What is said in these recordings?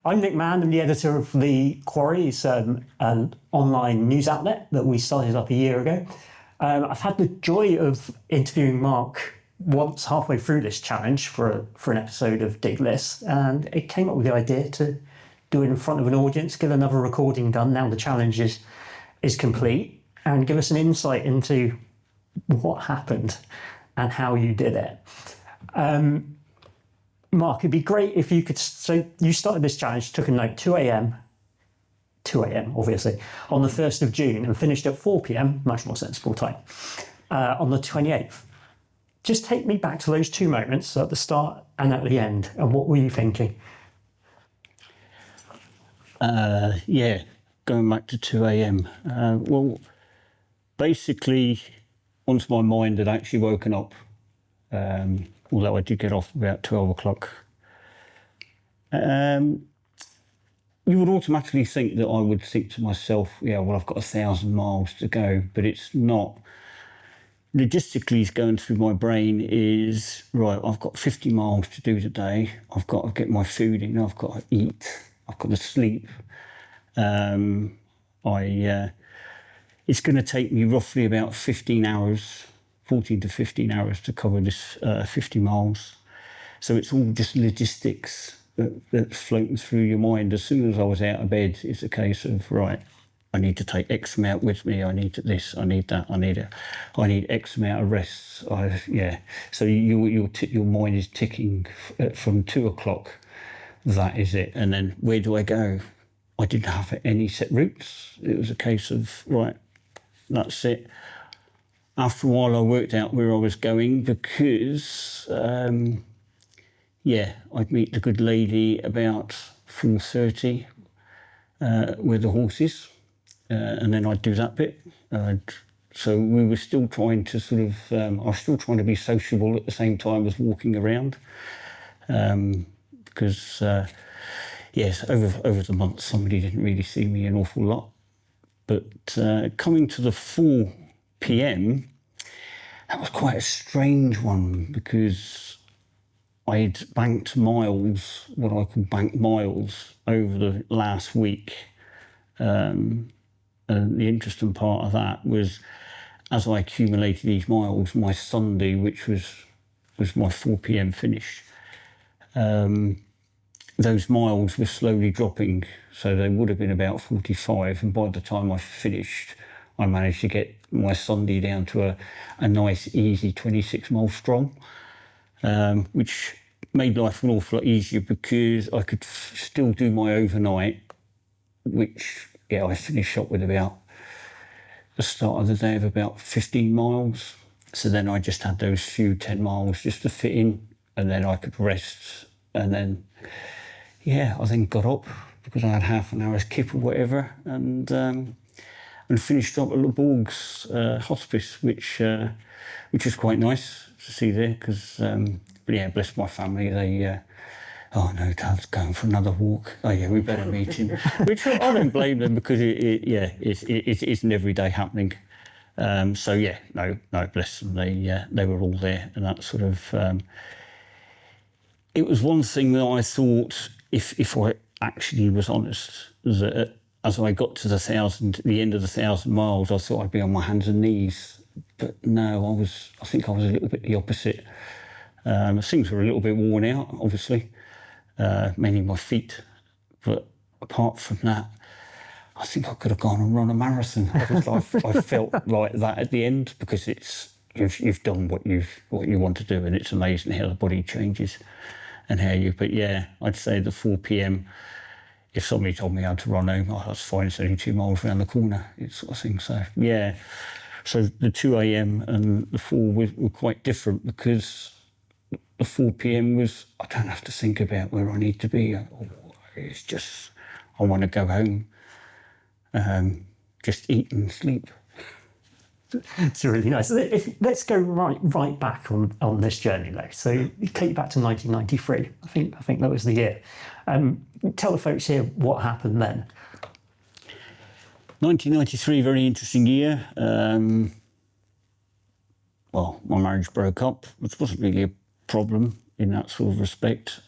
I'm Nick Mann. I'm the editor of The Quarry. It's an online news outlet that we started up a year ago. I've had the joy of interviewing Mark once halfway through this challenge for an episode of Dig List, and it came up with the idea to do it in front of an audience, get another recording done now the challenge is complete, and give us an insight into what happened and how you did it. Mark, it'd be great if you could, so you started this challenge, took a note, 2 a.m, obviously, on the 1st of June and finished at 4 p.m, much more sensible time, on the 28th. Just take me back to those two moments at the start and at the end, and what were you thinking? Going back to 2 a.m. Well, basically, once my mind had actually woken up, although I did get off about 12 o'clock, you would automatically think that I would think to myself, I've got 1,000 miles to go, but it's not. Logistically, going through my brain is, right, I've got 50 miles to do today. I've got to get my food in. I've got to eat. I've got to sleep. It's going to take me roughly about 14 to 15 hours to cover this 50 miles. So it's all just logistics that's floating through your mind. As soon as I was out of bed, it's a case of, right, I need to take X amount with me. I need this, I need that, I need X amount of rests. So your mind is ticking from 2 o'clock. That is it. And then where do I go? I didn't have any set routes. It was a case of, right, that's it. After a while, I worked out where I was going because, I'd meet the good lady about 4:30 with the horses, and then I'd do that bit. So we were still trying to I was still trying to be sociable at the same time as walking around, because, over the months, somebody didn't really see me an awful lot. But coming to the 4 p.m, that was quite a strange one because I'd banked miles, what I call banked miles, over the last week. And the interesting part of that was, as I accumulated these miles, my Sunday, which was my 4 p.m. finish, those miles were slowly dropping. So they would have been about 45. And by the time I finished, I managed to get my Sunday down to a nice, easy 26 miles strong, which made life an awful lot easier because I could still do my overnight, which, I finished up with about the start of the day of about 15 miles. So then I just had those few 10 miles just to fit in, and then I could rest. And then, I then got up because I had half an hour's kip or whatever, and finished up at Les Bourgs Hospice, which is quite nice to see there because, bless my family, they, oh no, Dad's going for another walk. Oh yeah, we better meet him. Which I don't blame them because it's an everyday happening. No, bless them, they were all there, and that sort of, it was one thing that I thought, if I actually was honest, that as I got to the end of the 1,000 miles, I thought I'd be on my hands and knees. But no, I think I was a little bit the opposite. Things were a little bit worn out, obviously, mainly my feet. But apart from that, I think I could have gone and run a marathon. I felt like that at the end because you've done what you want to do, and it's amazing how the body changes and but I'd say the 4 p.m, if somebody told me I had to run home, that's fine, it's only 2 miles around the corner, it's sort of thing. So, so the 2 a.m. and the 4 were quite different because the 4 p.m. was, I don't have to think about where I need to be. It's just, I want to go home, just eat and sleep. It's really nice. Let's go right back on this journey though. So you take you back to 1993. I think that was the year. Tell the folks here what happened then. 1993, very interesting year. Well, my marriage broke up, which wasn't really a problem in that sort of respect.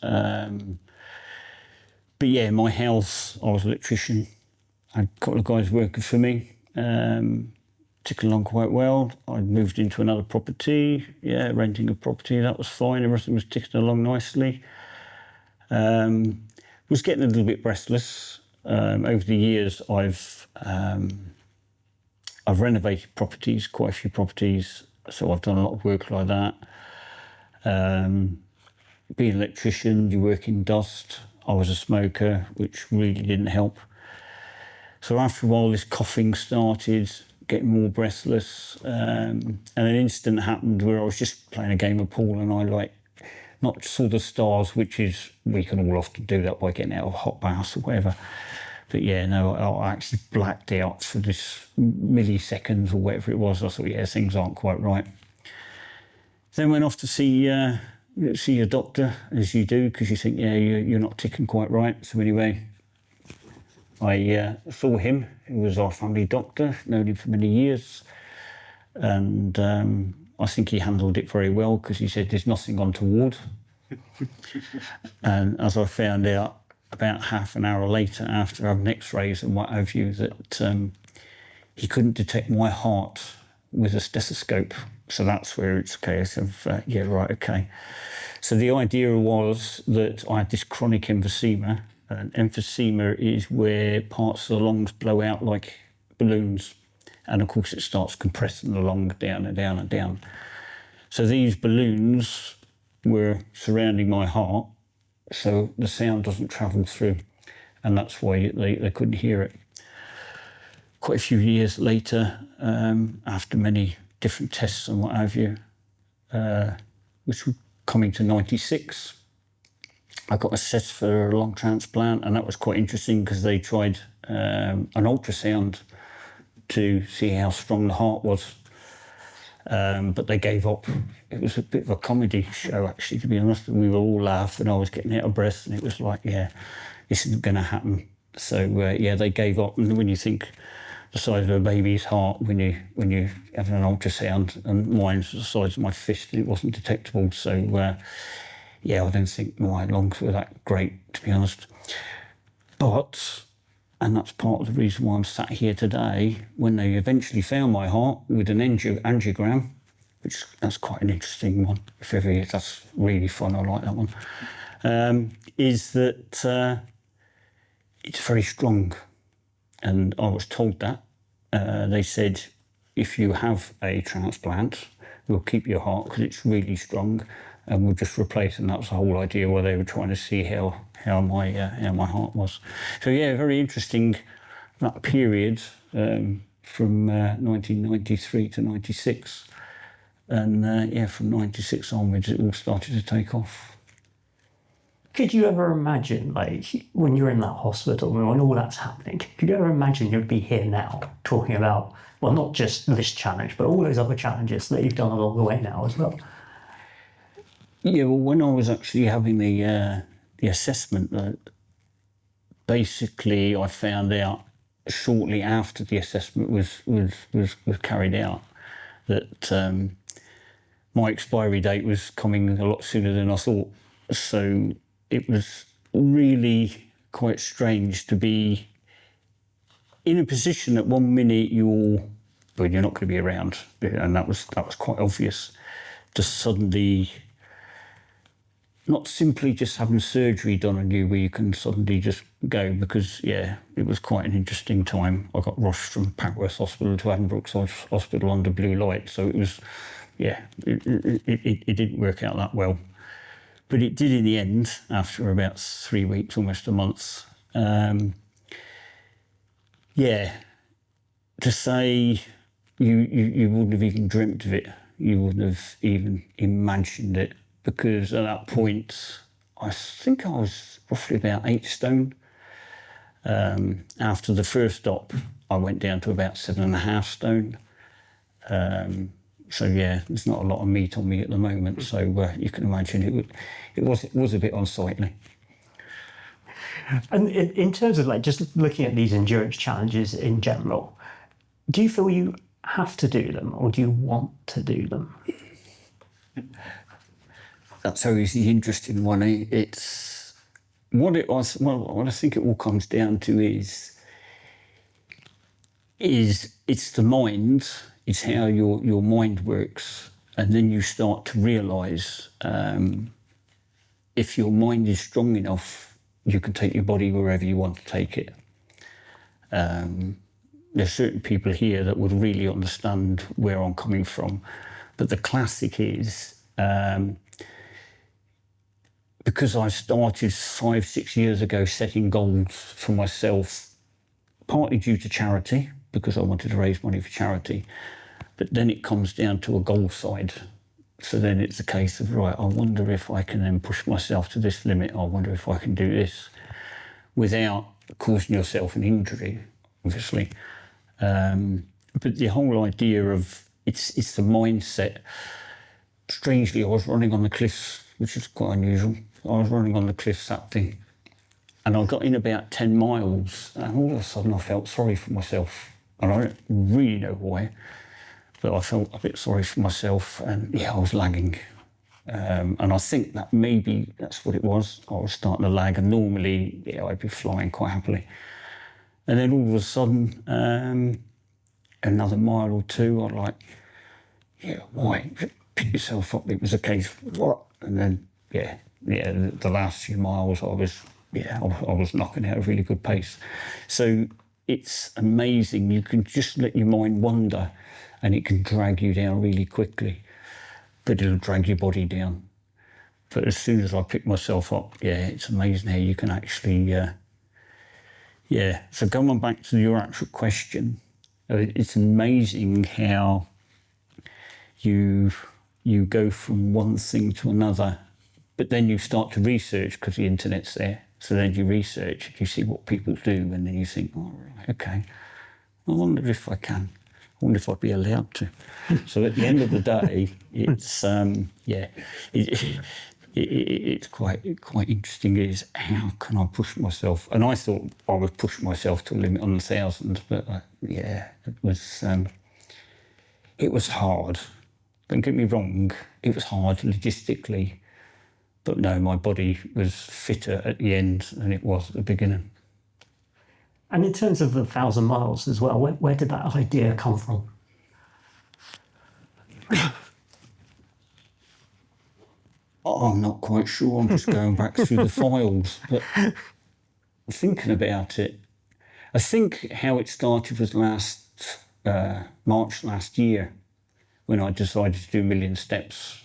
But yeah, my house, I was an electrician. I had a couple of guys working for me. Ticking along quite well. I moved into another property, renting a property. That was fine. Everything was ticking along nicely. Was getting a little bit restless. Over the years, I've renovated properties, quite a few properties, so I've done a lot of work like that. Being an electrician, you work in dust. I was a smoker, which really didn't help. So after a while, this coughing started, getting more breathless, and an incident happened where I was just playing a game of pool, and I not saw the stars, which is, we can all often do that by getting out of hot baths or whatever. But yeah, no, I actually blacked out for this milliseconds or whatever it was. I thought, yeah, things aren't quite right. Then went off to see a doctor, as you do, because you think, yeah, you're not ticking quite right. So anyway, I saw him. He was our family doctor, known him for many years. And I think he handled it very well, because he said there's nothing untoward. And as I found out about half an hour later, after having x-rays and what have you, that he couldn't detect my heart with a stethoscope. So that's where it's a case of, okay. So the idea was that I had this chronic emphysema. And emphysema is where parts of the lungs blow out like balloons. And of course it starts compressing the lung down and down and down. So these balloons were surrounding my heart, so the sound doesn't travel through. And that's why they couldn't hear it. Quite a few years later, after many different tests and what have you, which were coming to 96, I got assessed for a lung transplant, and that was quite interesting because they tried an ultrasound to see how strong the heart was, but they gave up. It was a bit of a comedy show, actually, to be honest. We were all laughing, I was getting out of breath, and it was like, yeah, this isn't going to happen. So they gave up. And when you think the size of a baby's heart, when you have an ultrasound, and mine's the size of my fist, it wasn't detectable. So I don't think my lungs were that great, to be honest. But, and that's part of the reason why I'm sat here today, when they eventually found my heart with an angiogram, which that's quite an interesting one, if ever is, that's really fun, I like that one, is that it's very strong. And I was told that. They said, if you have a transplant, we'll keep your heart because it's really strong, and we'll just replace it. And that was the whole idea where they were trying to see how my heart was. So yeah, very interesting, that period from 1993 to 96. And from 96 onwards, it all started to take off. Could you ever imagine, when you're in that hospital, when all that's happening, could you ever imagine you'd be here now talking about, well, not just this challenge, but all those other challenges that you've done along the way now as well? Yeah, well, when I was actually having the assessment, basically I found out shortly after the assessment was carried out that my expiry date was coming a lot sooner than I thought. So it was really quite strange to be in a position that 1 minute you're not going to be around, and that was quite obvious. To suddenly, not simply just having surgery done on you where you can suddenly just go, because it was quite an interesting time. I got rushed from Packworth Hospital to Addenbrooke's Hospital under blue light, so it was it didn't work out that well. But it did in the end, after about 3 weeks, almost a month. To say you wouldn't have even dreamt of it. You wouldn't have even imagined it, because at that point, I think I was roughly about 8 stone. After the first op, I went down to about 7.5 stone. There's not a lot of meat on me at the moment, so you can imagine it was a bit unsightly. And in terms of just looking at these endurance challenges in general, do you feel you have to do them, or do you want to do them? That's always the interesting one. what it was, well, what I think it all comes down to is it's the mind, it's how your mind works, and then you start to realise if your mind is strong enough, you can take your body wherever you want to take it. There's certain people here that would really understand where I'm coming from, but the classic is because I started 5-6 years ago setting goals for myself, partly due to charity, because I wanted to raise money for charity, but then it comes down to a goal side. So then it's a case of, right, I wonder if I can then push myself to this limit. I wonder if I can do this without causing yourself an injury, obviously. But the whole idea of it's the mindset. Strangely, I was running on the cliffs, which is quite unusual. I was running on the cliffs Saturday, and I got in about 10 miles, and all of a sudden I felt sorry for myself. And I don't really know why, but I felt a bit sorry for myself, and yeah, I was lagging. And I think that maybe that's what it was. I was starting to lag, and normally, yeah, I'd be flying quite happily. And then all of a sudden, another mile or two, I'm like, yeah, why? Pick yourself up. It was a case, what? And then, yeah, the last few miles, I was knocking out a really good pace. So it's amazing. You can just let your mind wander, and it can drag you down really quickly, but it'll drag your body down. But as soon as I pick myself up, yeah, it's amazing how you can actually, So going back to your actual question, it's amazing how you go from one thing to another, but then you start to research because the internet's there. So then you research, you see what people do, and then you think, oh, right, okay, I wonder if I can. I wonder if I'd be allowed to. So at the end of the day, it's it's quite interesting. Is how can I push myself? And I thought I would push myself to a limit on 1,000, but it was hard. Don't get me wrong, it was hard logistically, but no, my body was fitter at the end than it was at the beginning. And in terms of the 1,000 miles as well, where did that idea come from? I'm not quite sure. I'm just going back through the files, but thinking about it, I think how it started was March last year, when I decided to do 1 million steps,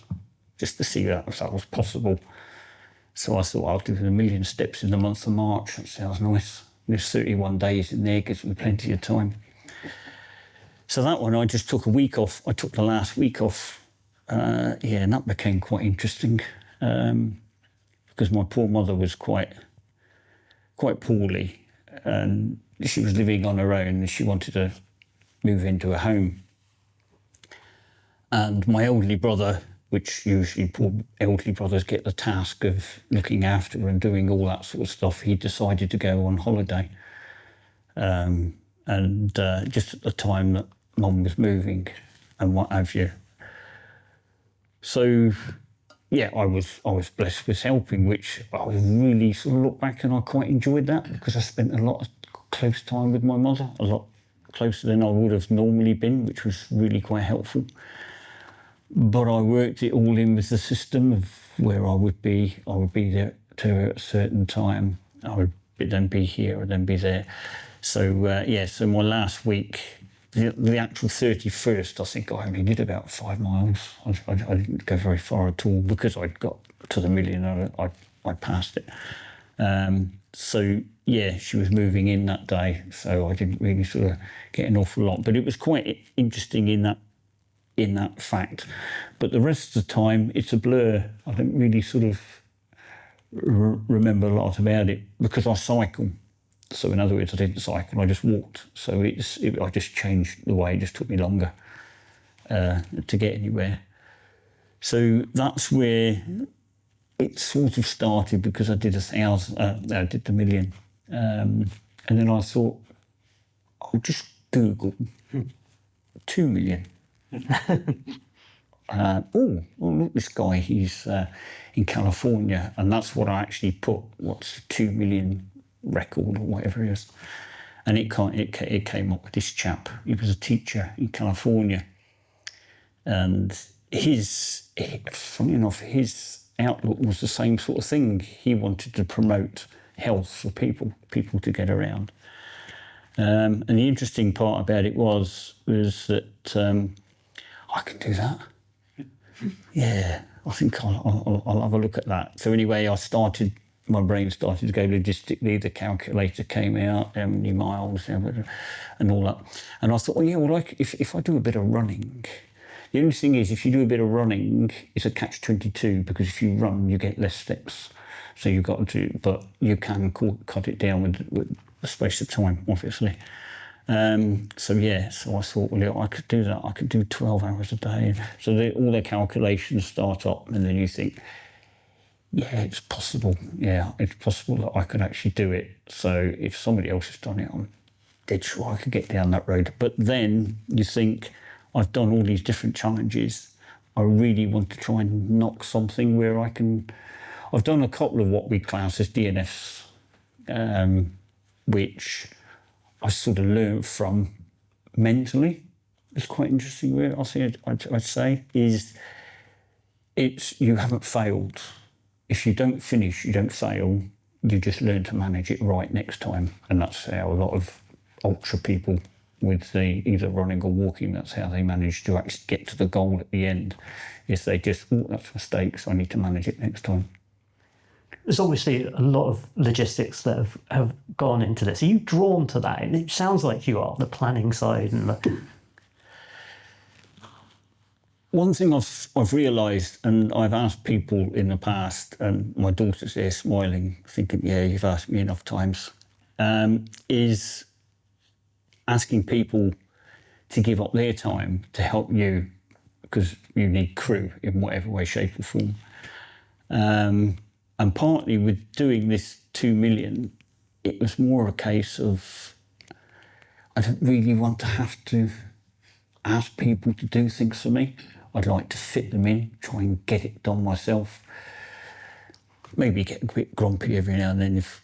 just to see if that was possible. So I thought I'll do 1 million steps in the month of March. That sounds nice. There's 31 days in there, gives me plenty of time. So that one, I just took a week off. I took the last week off. And that became quite interesting because my poor mother was quite poorly, and she was living on her own, and she wanted to move into a home. And my elderly brother, which usually poor elderly brothers get the task of looking after her and doing all that sort of stuff, he decided to go on holiday. Just at the time that Mum was moving and what have you. So, yeah, I was blessed with helping, which I really sort of look back and I quite enjoyed that because I spent a lot of close time with my mother, a lot closer than I would have normally been, which was really quite helpful. But I worked it all in with the system of where I would be there to her at a certain time. I would then be here and then be there. So, so my last week, the actual 31st, I think I only did about 5 miles. I didn't go very far at all because I'd got to the 1 million, I passed it. She was moving in that day, so I didn't really sort of get an awful lot. But it was quite interesting in that fact. But the rest of the time, it's a blur. I don't really sort of remember a lot about it because I cycle. So in other words, I didn't cycle, I just walked. So I just changed the way, it just took me longer to get anywhere. So that's where it sort of started because I did 1,000, I did the 1 million. And then I thought, I'll just Google 2 million. oh, look, this guy, he's in California, and that's what I actually put. What's the 2 million record or whatever it is, and it came up with this chap. He was a teacher in California, and funny enough, his outlook was the same sort of thing. He wanted to promote health for people to get around. And the interesting part about it was that I can do that. Yeah, I think I'll have a look at that. So anyway, my brain started to go logistically. The calculator came out, how many miles, and all that. And I thought, if I do a bit of running. The only thing is, if you do a bit of running, it's a catch-22, because if you run, you get less steps. So you've got to, but you can cut it down with a space of time, obviously. So I thought, I could do that. I could do 12 hours a day. So all their calculations start up, and then you think, yeah, it's possible. Yeah, it's possible that I could actually do it. So if somebody else has done it, I'm dead sure I could get down that road. But then you think, I've done all these different challenges. I really want to try and knock something where I can. I've done a couple of what we class as DNFs, which I sort of learned from mentally. It's quite interesting. Where I'd say is you haven't failed. If you don't finish, you don't fail. You just learn to manage it right next time, and that's how a lot of ultra people with either running or walking, that's how they manage to actually get to the goal at the end. Is they just, that's a mistake, so I need to manage it next time. There's obviously a lot of logistics that have gone into this. Are you drawn to that? It sounds like you are, the planning side and the... One thing I've realised, and I've asked people in the past, and my daughter's there smiling, thinking, yeah, you've asked me enough times, is asking people to give up their time to help you, because you need crew in whatever way, shape or form. And partly with doing this 2 million, it was more a case of, I don't really want to have to ask people to do things for me. I'd like to fit them in, try and get it done myself. Maybe get a bit grumpy every now and then if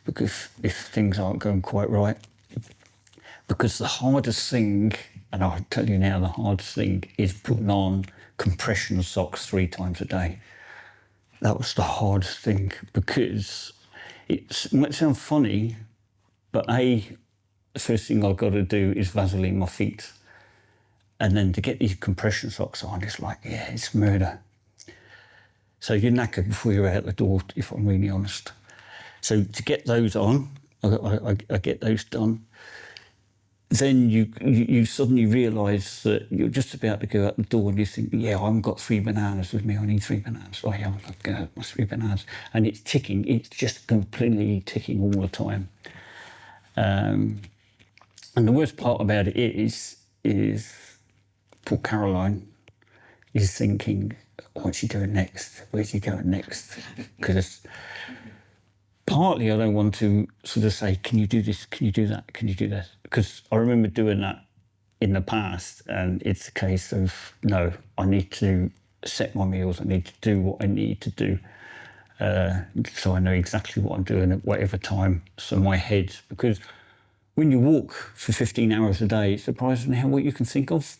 things aren't going quite right. Because the hardest thing, and I'll tell you now, the hardest thing is putting on compression socks 3 times a day. That was the hardest thing, because it might sound funny, but the first thing I've got to do is Vaseline my feet. And then to get these compression socks on, it's like, yeah, it's murder. So you're knackered before you're out the door, if I'm really honest. So to get those on, I get those done. Then you suddenly realise that you're just about to go out the door and you think, yeah, I haven't got 3 bananas with me, I need 3 bananas. Oh, yeah, I've got my 3 bananas. And it's ticking, it's just completely ticking all the time. And the worst part about it is poor Caroline is thinking, what's she doing next? Where's she going next? Because partly I don't want to sort of say, can you do this? Can you do that? Can you do this? Because I remember doing that in the past, and it's a case of, no, I need to set my meals. I need to do what I need to do. So I know exactly what I'm doing at whatever time. So my head, because when you walk for 15 hours a day, it's surprising what you can think of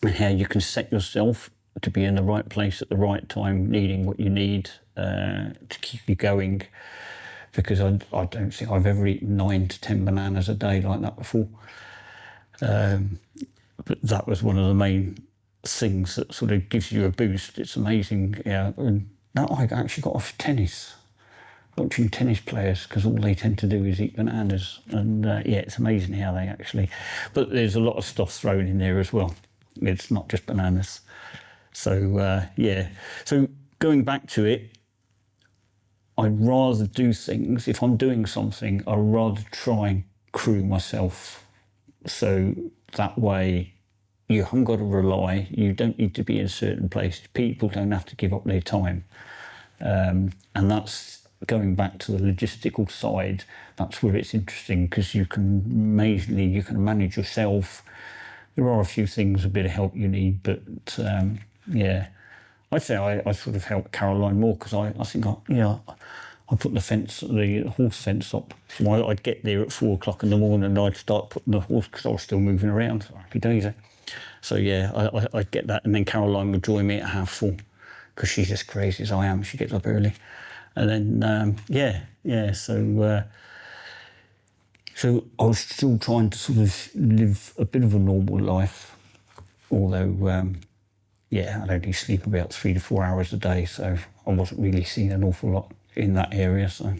and how you can set yourself to be in the right place at the right time, needing what you need to keep you going. Because I don't think I've ever eaten 9 to 10 bananas a day like that before. But that was one of the main things that sort of gives you a boost. It's amazing. Yeah, and now I actually got off tennis, watching tennis players, because all they tend to do is eat bananas. And it's amazing how they actually... But there's a lot of stuff thrown in there as well. It's not just bananas. So, So going back to it, I'd rather do things, if I'm doing something, I'd rather try and crew myself. So that way you haven't got to rely, you don't need to be in certain places. People don't have to give up their time. And that's going back to the logistical side, that's where it's interesting, because you can manage yourself. There are a few things, a bit of help you need, but Yeah. I'd say I sort of helped Caroline more because I think I put the horse fence up. So I'd get there at 4 o'clock in the morning and I'd start putting the horse, because I was still moving around. Happy days. So yeah, I'd get that, and then Caroline would join me at 4:30 because she's as crazy as I am. She gets up early, and then so I was still trying to sort of live a bit of a normal life, although I'd only sleep about 3 to 4 hours a day, so I wasn't really seeing an awful lot in that area. So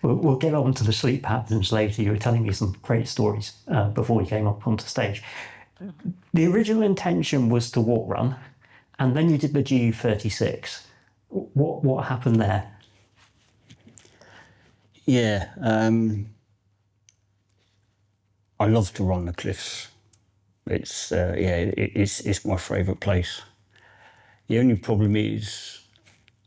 We'll get on to the sleep patterns later. You were telling me some great stories before we came up onto stage. The original intention was to walk run, and then you did the GU36. What happened there? Yeah, I love to run the cliffs. It's my favourite place. The only problem is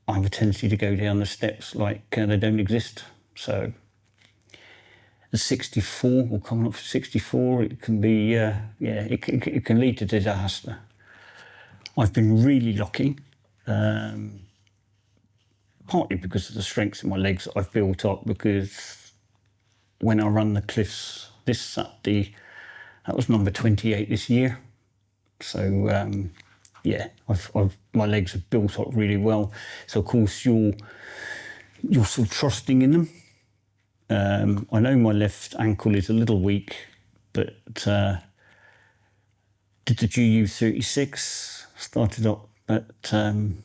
I have a tendency to go down the steps like they don't exist. So at 64 or coming up to 64, it can be it can lead to disaster. I've been really lucky, partly because of the strength in my legs that I've built up, because when I run the cliffs this Saturday, that was number 28 this year. So my legs have built up really well. So of course you're sort of trusting in them. I know my left ankle is a little weak, but did the GU36, started up at 7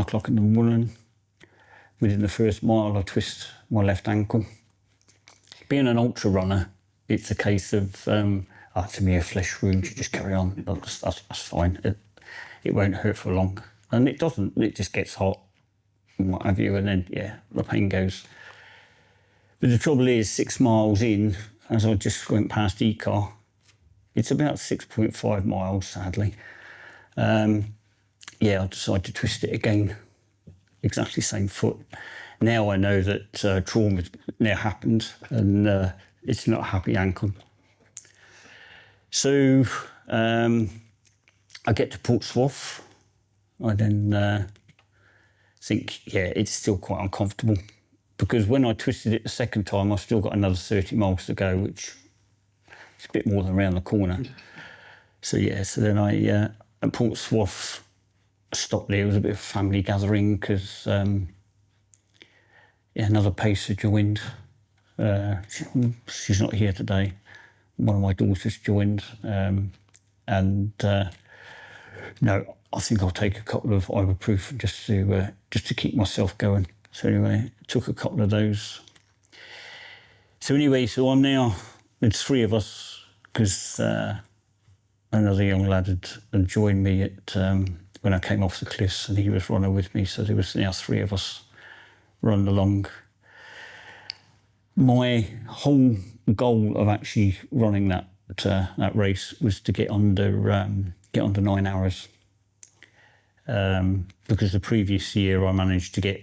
o'clock in the morning. Within the first mile, I twist my left ankle. Being an ultra runner, it's a case of, it's a mere flesh wound, you just carry on. That's fine. It won't hurt for long. And it doesn't, it just gets hot and what have you, and then, the pain goes. But the trouble is, 6 miles in, as I just went past Ecar, it's about 6.5 miles, sadly. I decided to twist it again, exactly same foot. Now I know that trauma's now happened, and it's not a happy ankle. So I get to Portsmouth. I then think, it's still quite uncomfortable, because when I twisted it the second time, I've still got another 30 miles to go, which is a bit more than around the corner. So then I, at Portsmouth, stopped there. It was a bit of a family gathering, because another pacer joined. She's not here today. One of my daughters joined, no, I think I'll take a couple of ibuprofen just to keep myself going. So anyway, took a couple of those. So I'm now, it's 3 of us, because another young lad had joined me at when I came off the cliffs, and he was running with me. So there was now 3 of us running along. My whole goal of actually running that race was to get under 9 hours, because the previous year I managed to get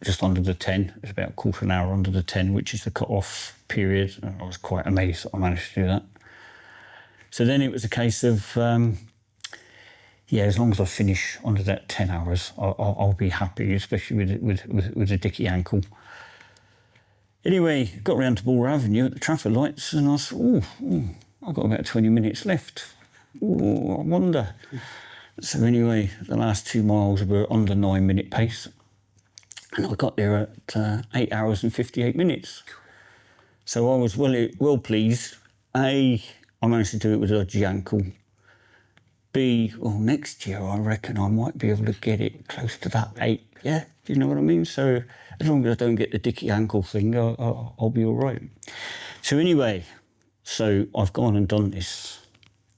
just under the 10. It was about a quarter an hour under the 10, which is the cut-off period. And I was quite amazed that I managed to do that. So then it was a case of, as long as I finish under that 10 hours, I'll be happy, especially with a dicky ankle. Anyway, got round to Ball Avenue at the traffic lights, and I thought, I've got about 20 minutes left. I wonder. So anyway, the last 2 miles were under 9-minute pace, and I got there at 8 hours and 58 minutes. So I was well pleased. I managed to do it with a dodgy ankle. B, next year I reckon I might be able to get it close to that 8. Yeah, do you know what I mean? So as long as I don't get the dicky ankle thing, I'll be all right. So anyway, I've gone and done this,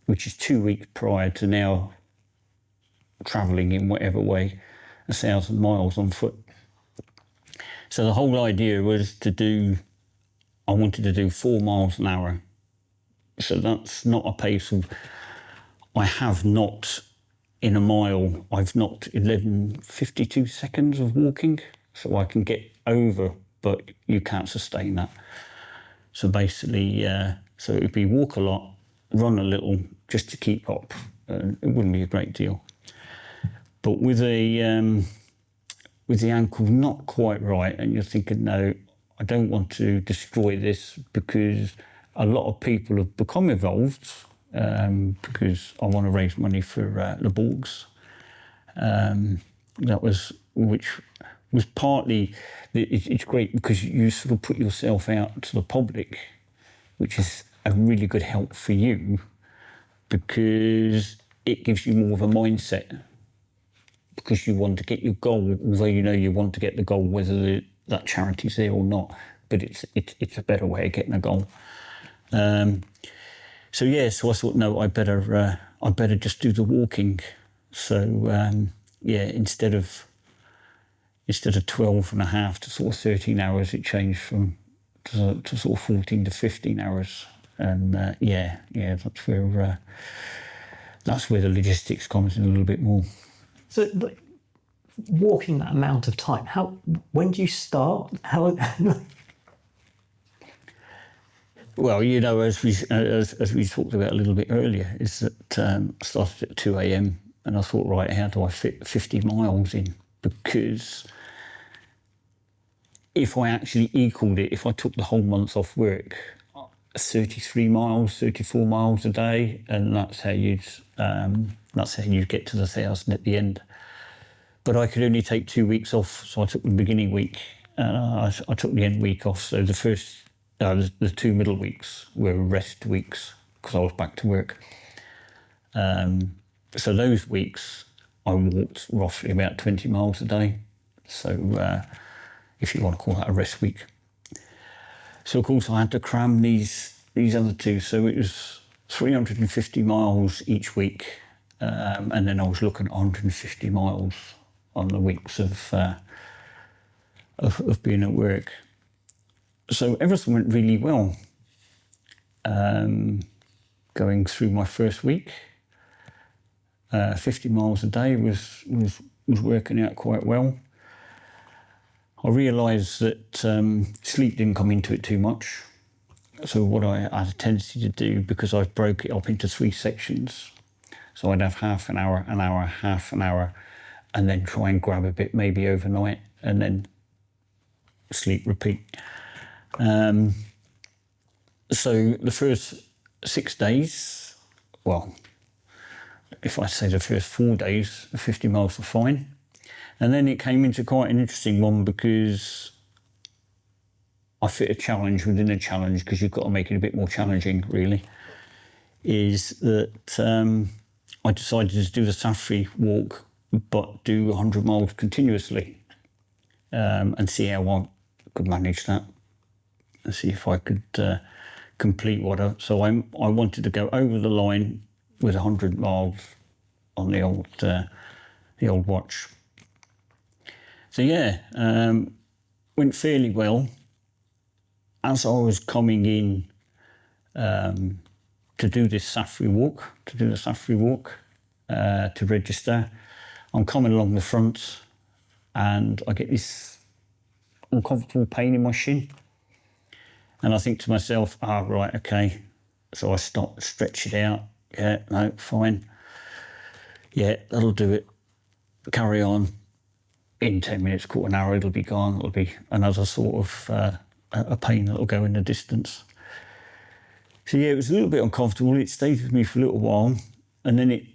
which is 2 weeks prior to now travelling in whatever way 1,000 miles on foot. So the whole idea was I wanted to do 4 miles an hour. So that's not a pace of, I have not, in a mile, I've not 11:52 seconds of walking, so I can get over, but you can't sustain that. So basically, so it would be walk a lot, run a little, just to keep up. It wouldn't be a great deal. But with the ankle not quite right, and you're thinking, no, I don't want to destroy this, because a lot of people have become involved, because I want to raise money for Les Bourgs. Which was partly, it's great because you sort of put yourself out to the public, which is a really good help for you, because it gives you more of a mindset, because you want to get your goal, although you know you want to get the goal whether that charity's there or not, but it's a better way of getting a goal. So I thought, no, I better just do the walking. So instead of 12 and a half to sort of 13 hours, it changed to sort of 14 to 15 hours. And that's where the logistics comes in a little bit more. So walking that amount of time, when do you start? Well, as we talked about a little bit earlier, is that I started at 2 a.m. and I thought, right, how do I fit 50 miles in? Because if I actually equalled it, if I took the whole month off work, 33 miles, 34 miles a day, and that's how you'd get to the 1,000 at the end. But I could only take 2 weeks off, so I took the beginning week and I took the end week off. So the 2 middle weeks were rest weeks because I was back to work. So those weeks I walked roughly about 20 miles a day. So if you want to call that a rest week. So of course I had to cram these other two. So it was 350 miles each week. And then I was looking at 150 miles on the weeks of being at work. So everything went really well. Going through my first week, 50 miles a day was working out quite well. I realised that sleep didn't come into it too much. So what I had a tendency to do, because I broke it up into 3 sections, so I'd have half an hour, half an hour, and then try and grab a bit maybe overnight, and then sleep, repeat. So the first 6 days, well, if I say the first 4 days, 50 miles were fine. And then it came into quite an interesting one, because I fit a challenge within a challenge, because you've got to make it a bit more challenging, really, is that I decided to do the Safari walk, but do 100 miles continuously, and see how I could manage that, and see if I could complete So I wanted to go over the line with 100 miles on the old watch. So went fairly well. As I was coming in to do the Safari walk, to register, I'm coming along the front and I get this uncomfortable pain in my shin. And I think to myself, right, okay. So I stretch it out. Yeah, no, fine. Yeah, that'll do it. Carry on. In 10 minutes, quarter an hour, it'll be gone. It'll be another sort of a pain that'll go in the distance. So it was a little bit uncomfortable. It stayed with me for a little while, and then it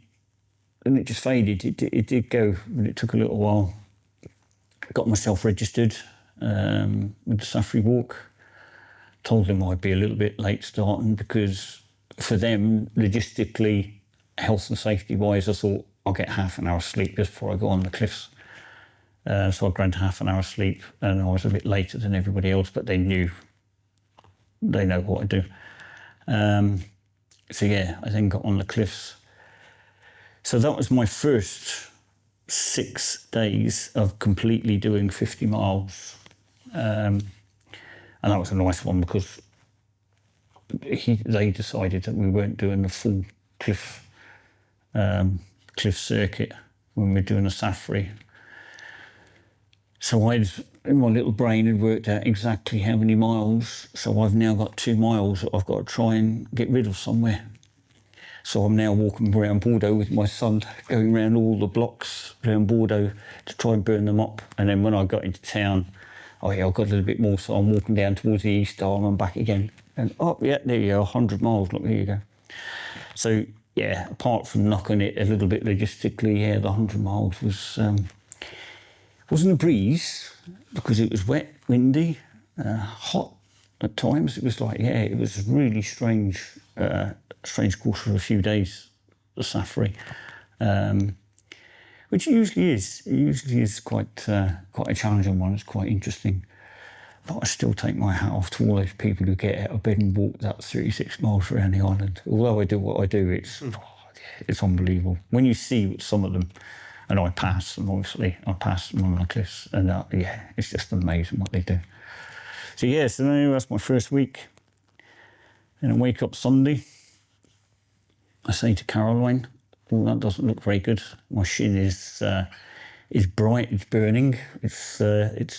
just faded. It did go, but it took a little while. Got myself registered with the Safari walk. Told them I'd be a little bit late starting, because for them, logistically, health and safety wise, I thought I'll get half an hour's sleep just before I go on the cliffs. So I grabbed half an hour's sleep, and I was a bit later than everybody else, but they know what I do. I then got on the cliffs. So that was my first 6 days of completely doing 50 miles. And that was a nice one, because they decided that we weren't doing the full cliff circuit when we were doing the Safari. So in my little brain, had worked out exactly how many miles. So I've now got 2 miles that I've got to try and get rid of somewhere. So I'm now walking around Bordeaux with my son, going around all the blocks around Bordeaux to try and burn them up. And then when I got into town, I got a little bit more, so I'm walking down towards the East Arm and back again. And there you go, 100 miles, look, there you go. So, yeah, apart from knocking it a little bit logistically, the 100 miles wasn't a breeze because it was wet, windy, hot at times. It was like, it was really strange course for a few days, the safari, which it usually is. It usually is quite a challenging one. It's quite interesting. But I still take my hat off to all those people who get out of bed and walk that 36 miles around the island. Although I do what I do, it's unbelievable. When you see some of them, and I pass them, obviously, I pass them on the cliffs, and it's just amazing what they do. So that's my first week. Then I wake up Sunday. I say to Caroline, "Oh, that doesn't look very good. My shin is bright, it's burning. It's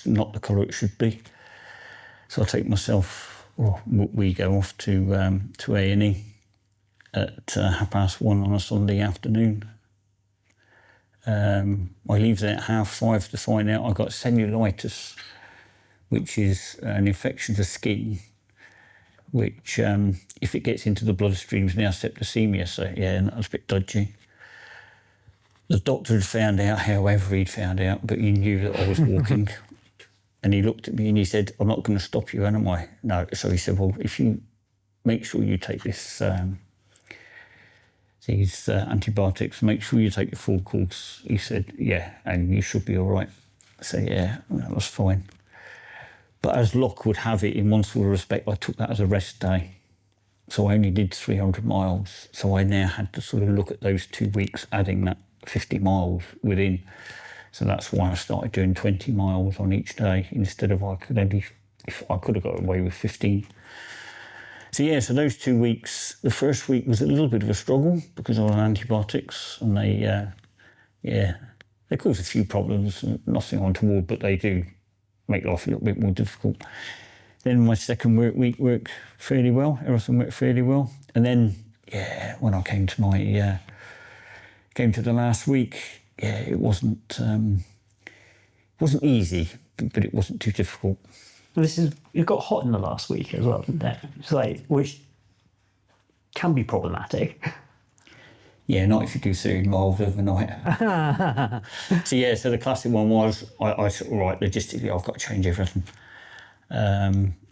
not the colour it should be." So I take myself. We go off to A&E at 1:30 on a Sunday afternoon. I leave there at 5:30 to find out I've got cellulitis, which is an infection of the skin, which, if it gets into the bloodstream, is now septicemia. So, and that was a bit dodgy. The doctor had found out, however he'd found out, but he knew that I was walking. And he looked at me and he said, "I'm not going to stop you, am I?" No. So he said, "Well, if you make sure you take these antibiotics, make sure you take the full course." He said, "And you should be all right." So, that was fine. But as luck would have it, in one sort of respect, I took that as a rest day. So I only did 300 miles. So I now had to sort of look at those 2 weeks, adding that 50 miles within. So that's why I started doing 20 miles on each day instead of I could have got away with 15. So so those 2 weeks, the first week was a little bit of a struggle because I was on antibiotics, and they cause a few problems, nothing untoward, but they do make life a little bit more difficult. Then my second week worked fairly well, everything worked fairly well. And then, when I came to the last week, it wasn't easy, but it wasn't too difficult. It got hot in the last week as well, didn't it? So, which can be problematic. Yeah, not if you do 30 miles overnight. So the classic one was, I said, all right, logistically, I've got to change everything.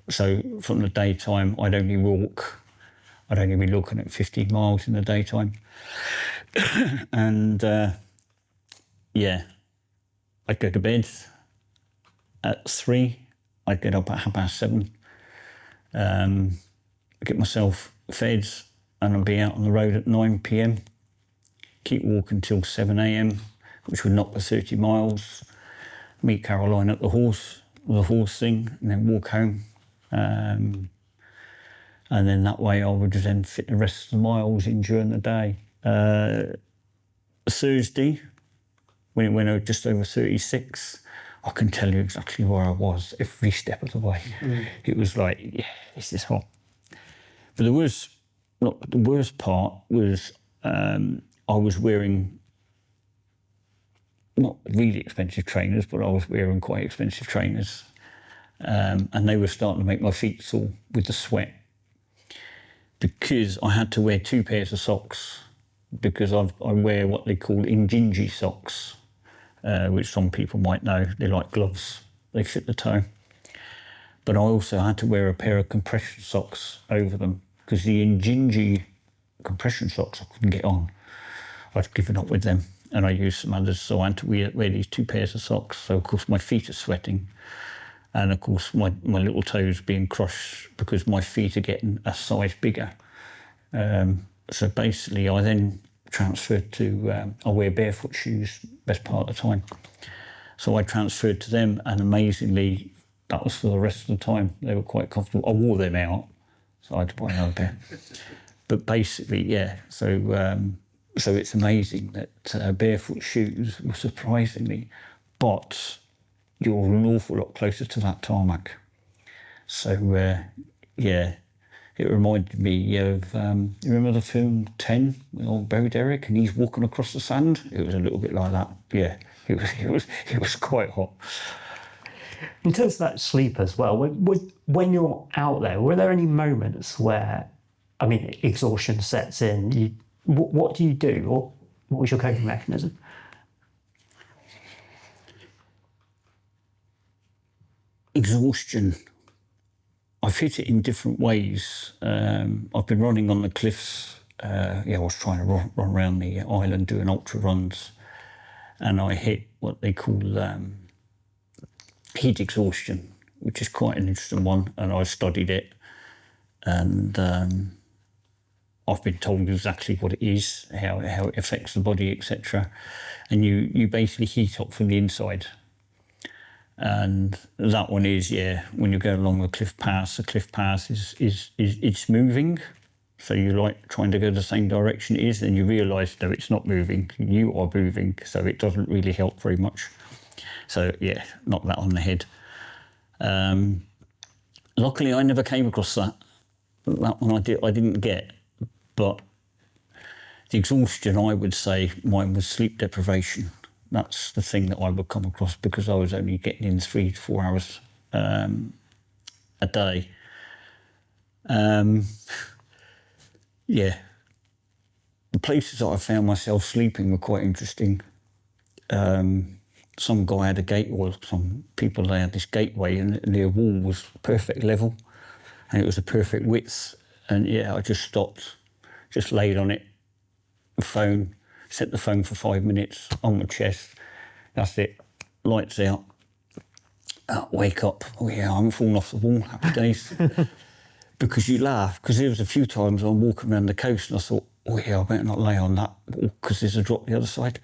So from the daytime, I'd only be looking at 50 miles in the daytime. And I'd go to bed at 3. I'd get up at 7:30. Get myself fed, and I'd be out on the road at 9 p.m. Keep walking till 7 a.m, which would knock the 30 miles. Meet Caroline at the horse thing, and then walk home. And then that way I would then fit the rest of the miles in during the day. Thursday, when it went over just over 36, I can tell you exactly where I was every step of the way. It was like, this is hot. But the worst part was I was wearing not really expensive trainers, but I was wearing quite expensive trainers. And they were starting to make my feet sore with the sweat, because I had to wear 2 pairs of socks, because I wear what they call ingingy socks, which some people might know. They're like gloves. They fit the toe. But I also had to wear a pair of compression socks over them, because the ingingy compression socks I couldn't get on. I'd given up with them, and I used some others, so I had to wear these 2 pairs of socks. So, of course, my feet are sweating. And, of course, my little toes being crushed because my feet are getting a size bigger. So, basically, I then transferred to... I wear barefoot shoes best part of the time. So I transferred to them, and amazingly, that was for the rest of the time. They were quite comfortable. I wore them out, so I had to buy another pair. But basically, so it's amazing that barefoot shoes were surprisingly, but you're an awful lot closer to that tarmac. So, It reminded me of, you remember the film 10 with old Barry Derrick and he's walking across the sand? It was a little bit like that. Yeah, it was quite hot. In terms of that sleep as well, when you're out there, were there any moments where, I mean, exhaustion sets in? What do you do? What was your coping mechanism? Exhaustion. I've hit it in different ways. I've been running on the cliffs. I was trying to run around the island doing ultra runs, and I hit what they call heat exhaustion, which is quite an interesting one, and I studied it, and I've been told exactly what it is, how it affects the body, etc. And you basically heat up from the inside. And that one is, when you go along the cliff pass is it's moving. So you like trying to go the same direction it is, and you realise, no, it's not moving. You are moving, so it doesn't really help very much. So knock that on the head. Luckily, I never came across that. That one I didn't get. But the exhaustion, I would say, mine was sleep deprivation. That's the thing that I would come across because I was only getting in 3 to 4 hours a day. The places that I found myself sleeping were quite interesting. Some guy had a gate, or some people, they had this gateway, and the wall was perfect level, and it was a perfect width. And I just stopped, just laid on it, the phone, set the phone for 5 minutes on my chest. That's it, lights out. Wake up, I haven't fallen off the wall, happy days. Because you laugh, because there was a few times I'm walking around the coast and I thought, I better not lay on that wall because there's a drop the other side.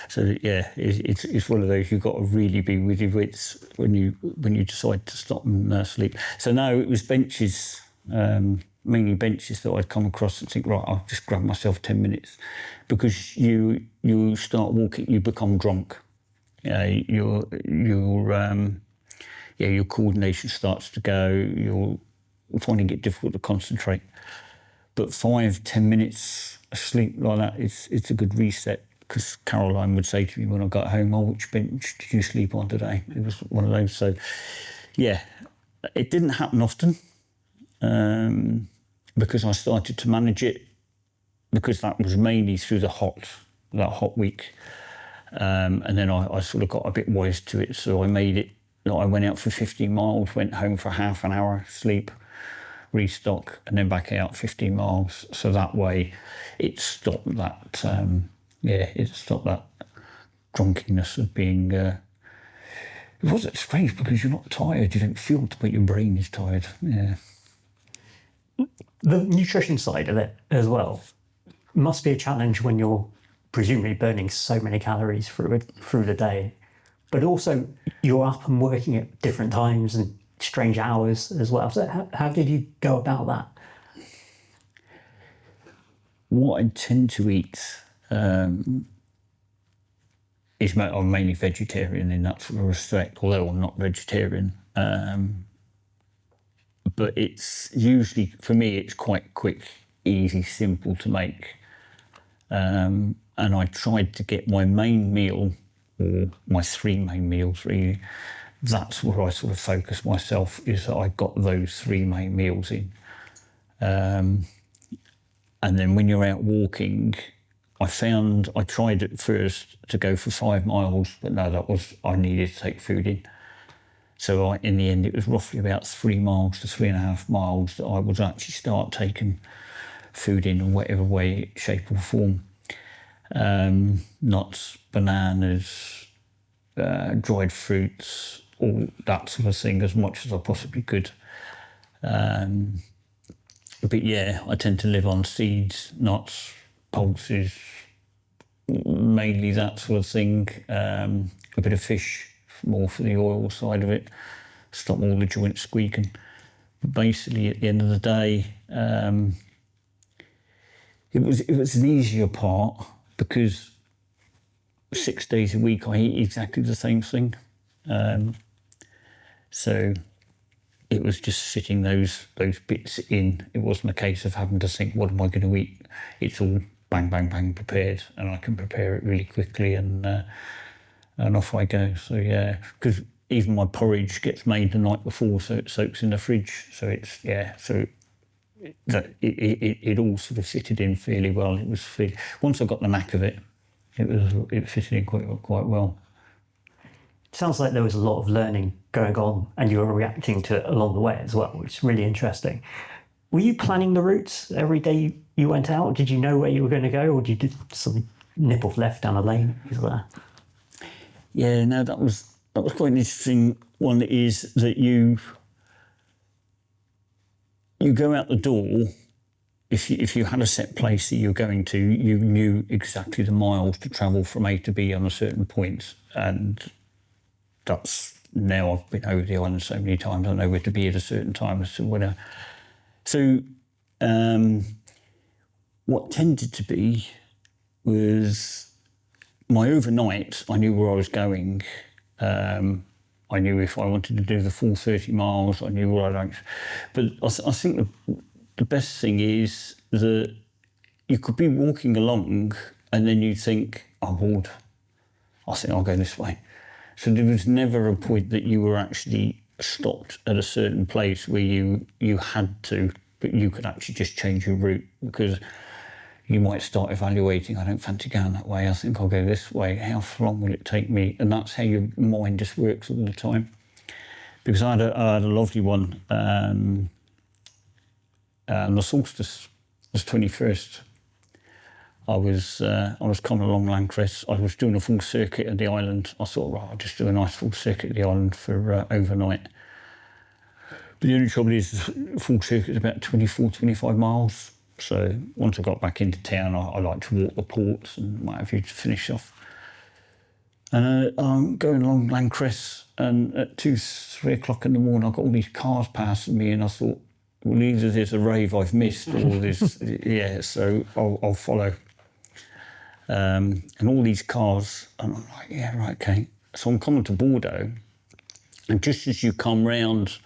So it's one of those, you've got to really be with your wits when you decide to stop and sleep. So no, it was benches, mainly benches that I'd come across and think, right, I'll just grab myself 10 minutes. Because you start walking, you become drunk. Your coordination starts to go, you're finding it difficult to concentrate. But 5-10 minutes of sleep like that, it's a good reset. Because Caroline would say to me when I got home, which bench did you sleep on today? It was one of those. So, it didn't happen often because I started to manage it, because that was mainly through that hot week. And then I sort of got a bit wise to it. So I made it, I went out for 15 miles, went home for half an hour, sleep, restock, and then back out 15 miles. So that way it stopped that, drunkenness of being, it wasn't strange because you're not tired, you don't feel it, but your brain is tired, The nutrition side of it as well must be a challenge when you're presumably burning so many calories through the day, but also you're up and working at different times and strange hours as well. So how did you go about that? What I tend to eat is I'm mainly vegetarian in that sort of respect, although I'm not vegetarian. But it's usually, for me, it's quite quick, easy, simple to make. And I tried to get my main meal, or my 3 main meals really, that's where I sort of focus myself, is that I got those 3 main meals in. And then when you're out walking, I tried at first to go for 5 miles, but no, I needed to take food in. So in the end, it was roughly about 3 miles to 3.5 miles that I would actually start taking food in whatever way, shape or form. Nuts, bananas, dried fruits, all that sort of thing, as much as I possibly could. But I tend to live on seeds, nuts, pulses, mainly that sort of thing. A bit of fish, more for the oil side of it, stop all the joints squeaking. But basically, at the end of the day, it was an easier part because 6 days a week I eat exactly the same thing. it was just fitting those bits in. It wasn't a case of having to think, what am I going to eat? It's all bang, bang, bang prepared, and I can prepare it really quickly, and off I go. So yeah, because even my porridge gets made the night before, so it soaks in the fridge. So it's it all sort of fitted in fairly well. It was once I got the knack of it, it fitted in quite well. Sounds like there was a lot of learning going on and you were reacting to it along the way as well, which is really interesting. Were you planning the routes every day you went out? Did you know where you were going to go, or did you just sort of nip off left down a lane? Yeah, no, that was quite an interesting one. Is that you go out the door, if you had a set place that you're going to, you knew exactly the miles to travel from A to B on a certain point, and that's, now I've been over the island so many times, I know where to be at a certain time. So what tended to be was my overnight, I knew where I was going. I knew if I wanted to do the full 30 miles, I knew what I'd like. But I think the best thing is that you could be walking along and then you'd think, I'm bored. I think I'll go this way. So there was never a point that you were actually stopped at a certain place where you had to, but you could actually just change your route, because you might start evaluating, I don't fancy going that way, I think I'll go this way, how long will it take me? And that's how your mind just works all the time. Because I had a lovely one, and the solstice was 21st. I was coming along Landcrest. I was doing a full circuit of the island. I thought, right, I'll just do a nice full circuit of the island for overnight. But the only trouble is the full circuit is about 24, 25 miles. So once I got back into town, I like to walk the ports and what have you to finish off. And I'm going along Landcrest, and at 2, 3 o'clock in the morning, I got all these cars passing me, and I thought, well, either there's a rave I've missed, or there's, yeah, so I'll follow. And all these cars, and I'm like, yeah, right, okay. So I'm coming to Bordeaux, and just as you come round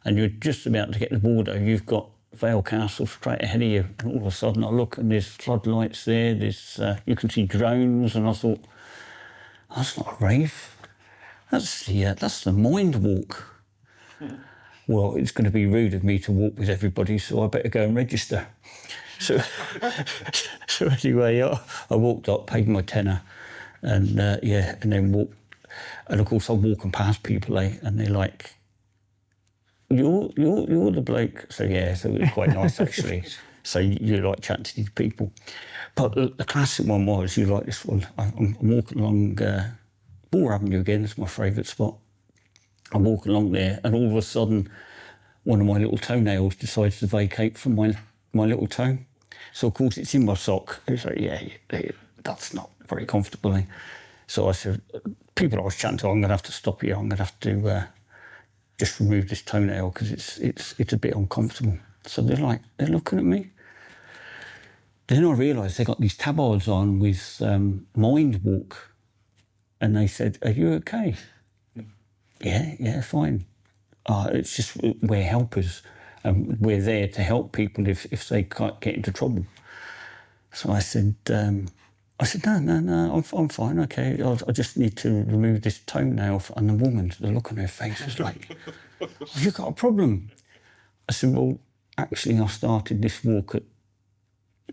and you're just about to get to Bordeaux, you've got Vale Castle straight ahead of you, and all of a sudden I look and there's floodlights there, there's you can see drones, and I thought, that's not a rave, that's the mind walk. Well, it's going to be rude of me to walk with everybody, so I better go and register. So anyway, I walked up, paid my tenner, and and then walked. And of course, I'm walking past people, and they're like, "You're the bloke." So yeah, so it was quite nice actually. So you like chatting to these people. But the classic one was, you like this one. I'm walking along Moore Avenue again. It's my favourite spot. I'm walking along there, and all of a sudden, one of my little toenails decides to vacate from my little toe. So of course it's in my sock. It's like, yeah, that's not very comfortable. So I said, people I was chatting to, I'm going to have to stop here. I'm going to have to just remove this toenail because it's a bit uncomfortable. So they're looking at me. Then I realised they got these tabards on with Mind Walk, and they said, "Are you okay?" Yeah, fine. It's just we're helpers. We're there to help people if they can't get into trouble. So I said, no, I'm fine, okay. I just need to remove this toenail. And the woman, the look on her face was like, have you got a problem? I said, well, actually, I started this walk at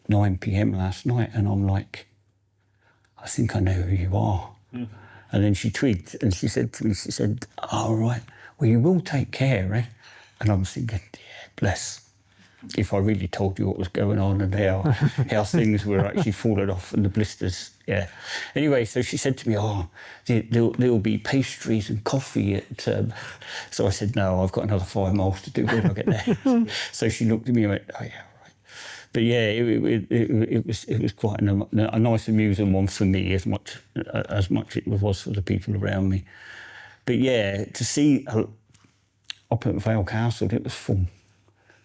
9 p.m. last night, and I'm like, I think I know who you are. Mm. And then she twigged, and she said to me, "Oh, right, well, you will take care, eh?" And I'm thinking, yeah, bless. If I really told you what was going on and how things were actually falling off and the blisters, yeah. Anyway, so she said to me, "Oh, there'll be pastries and coffee at..." So I said, "No, I've got another 5 miles to do when I get there." So she looked at me and went, "Oh, yeah, right." But yeah, it was quite a nice, amusing one for me, as much it was for the people around me. But yeah, to see up at Vale Castle, it was full.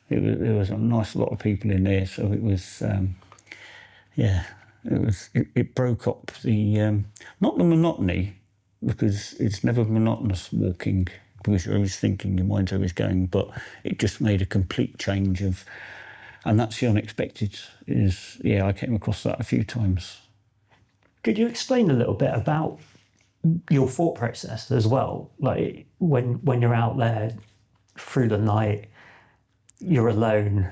There was a nice lot of people in there, so it was, it broke up the not the monotony, because it's never monotonous walking, because you're always thinking, your mind's always going, but it just made a complete change of, and that's the unexpected is, I came across that a few times. Could you explain a little bit about your thought process as well? Like when you're out there through the night, you're alone,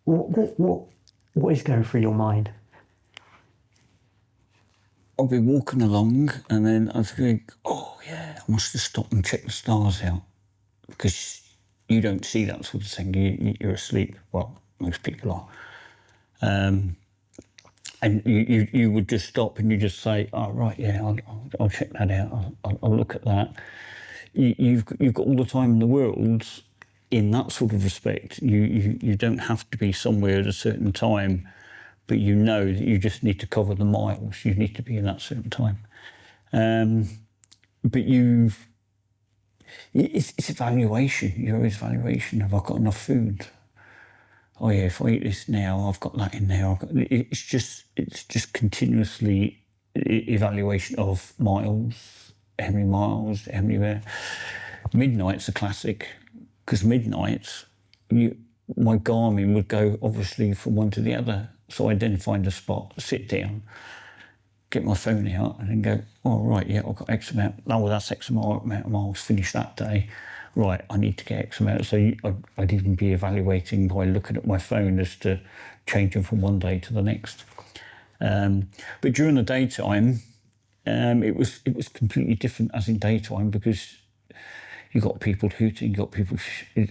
what is going through your mind? I'll be walking along and then I think, oh yeah, I must just stop and check the stars out, because you don't see that sort of thing. You're asleep. Well, most people are. And you would just stop and you just say, oh, right, yeah, I'll check that out. I'll look at that. You've got all the time in the world in that sort of respect. You don't have to be somewhere at a certain time, but you know that you just need to cover the miles. You need to be in that certain time. But it's evaluation. You're always evaluation. Have I got enough food? Oh yeah, if I eat this now, I've got that in there. It's just continuously evaluation of miles, how many miles, how many where. Midnight's a classic, because midnights, my Garmin would go obviously from one to the other. So I'd then find a spot, sit down, get my phone out, and then go, oh right, yeah, I've got X amount. Oh, that's X amount of miles finished that day. Right, I need to get X amount. So I'd even be evaluating by looking at my phone as to changing from one day to the next. But during the daytime, it was completely different as in daytime, because you got people hooting, you got people.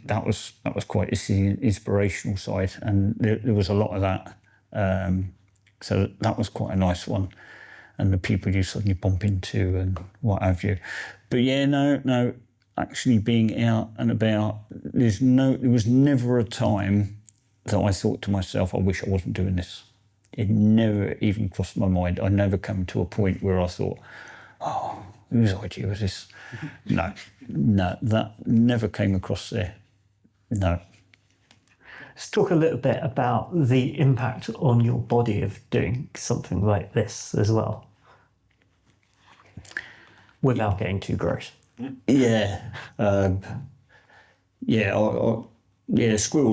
That was quite the inspirational side, and there was a lot of that. So that was quite a nice one, and the people you suddenly bump into and what have you. But yeah, no. Actually, being out and about, there was never a time that I thought to myself, I wish I wasn't doing this. It never even crossed my mind. I never come to a point where I thought, oh, whose idea was this? No, that never came across there. No. Let's talk a little bit about the impact on your body of doing something like this as well, without getting too gross. Yeah. Squirrel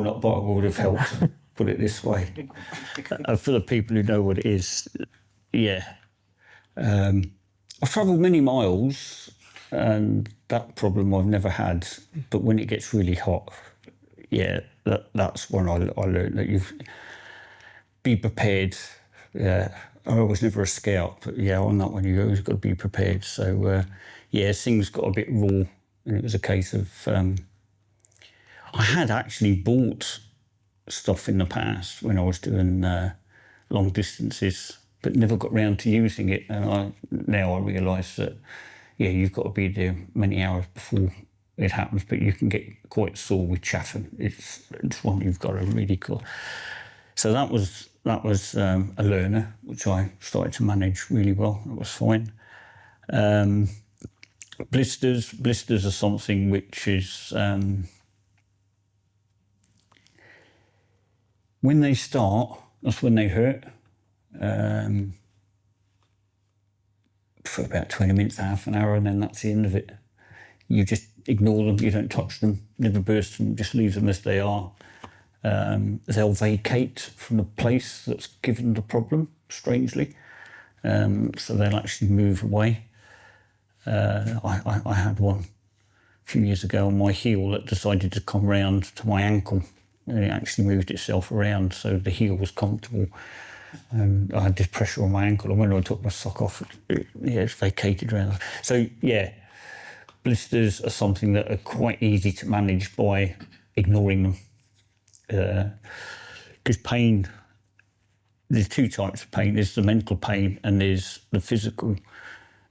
nut bottom would have helped, put it this way. For the people who know what it is, yeah. I've travelled many miles, and that problem I've never had. But when it gets really hot, that's when I learned that you've be prepared. Yeah, I was never a scout, but on that one you always got to be prepared. So things got a bit raw, and it was a case of I had actually bought stuff in the past when I was doing long distances, but never got round to using it. And now I realise that you've got to be there many hours before it happens, but you can get quite sore with chatting. It's one you've got to really cool. So that was a learner, which I started to manage really well. It was fine. Blisters are something which is when they start, that's when they hurt. For about 20 minutes, half an hour, and then that's the end of it. You just ignore them, you don't touch them, never burst them, just leave them as they are. They'll vacate from the place that's given the problem, strangely. So they'll actually move away. I had one a few years ago on my heel that decided to come round to my ankle, and it actually moved itself around, so the heel was comfortable. I had this pressure on my ankle, and when I took my sock off, it's vacated around. So blisters are something that are quite easy to manage by ignoring them. Because pain, there's two types of pain. There's the mental pain and there's the physical.